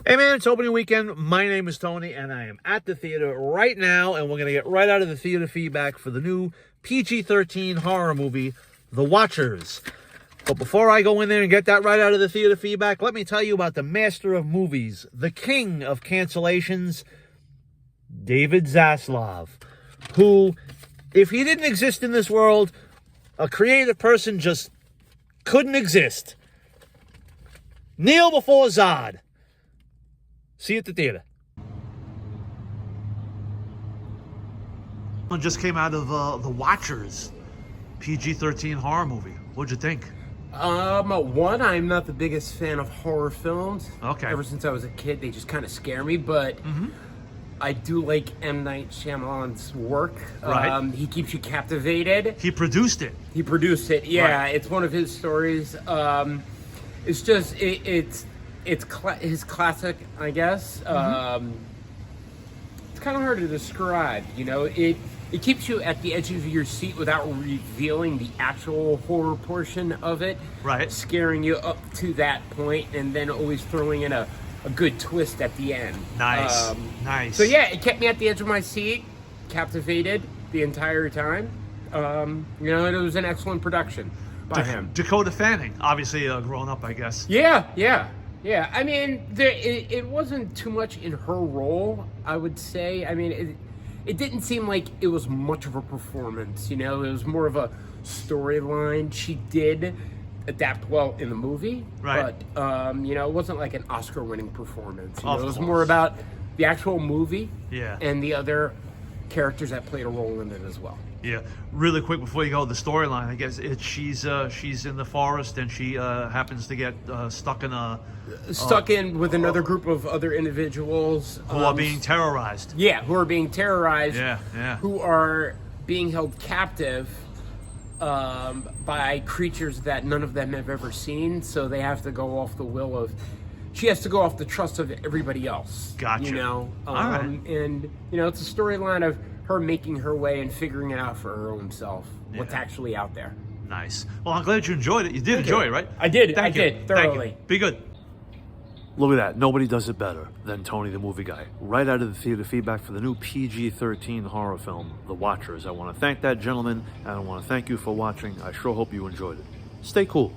Hey man, it's opening weekend. My name is Tony, and I am at the theater right now, and we're going to get right out of the theater feedback for the new PG-13 horror movie, Thewatchers. But before I go in there and get that right out of the theater feedback, let me tell you about the master of movies, the king of cancellations, David Zaslav, who, if he didn't exist in this world, a creative person just couldn't exist. Kneel before Zod. See you at the theater. It just came out of The Watchers, PG-13 horror movie. What'd you think? One, I'm not the biggest fan of horror films. Okay. Ever since I was a kid, they just kind of scare me, but I do like M. Night Shyamalan's work. Right. He keeps you captivated. He produced it. He produced it, yeah. Right. It's one of his stories. It's just, it's his classic, I guess. It's kind of hard to describe, you know. It keeps you at the edge of your seat without revealing the actual horror portion of it. Right. Scaring you up to that point and then always throwing in a good twist at the end. Nice. Nice. So yeah, it kept me at the edge of my seat, captivated the entire time. You know, and it was an excellent production by him. Dakota Fanning, obviously grown up, I guess. Yeah. I mean, it wasn't too much in her role, I would say. I mean, it didn't seem like it was much of a performance, you know? It was more of a storyline. She did adapt well in the movie, right? But, you know, it wasn't like an Oscar-winning performance. You know, it was course. more about the actual movie Yeah. and the other characters that played a role in it as well. Yeah, really quick before you go, the storyline. I guess she's in the forest and she happens to get stuck in with another group of other individuals who are being terrorized. Yeah, who are being terrorized. Yeah. Who are being held captive by creatures that none of them have ever seen. So they have to go off the will of. She has to go off the trust of everybody else. Gotcha. You know, all right. And you know, it's a storyline of her making her way and figuring it out for her own self. What's actually out there. Nice. Well, I'm glad you enjoyed it. You did enjoy it, right? I did. Thank I you. did thoroughly. Thank you. Be good. Look at that. Nobody does it better than Tony the Movie Guy. Right out of the theater feedback for the new PG-13 horror film, The Watchers. I want to thank that gentleman, and I want to thank you for watching. I sure hope you enjoyed it. Stay cool.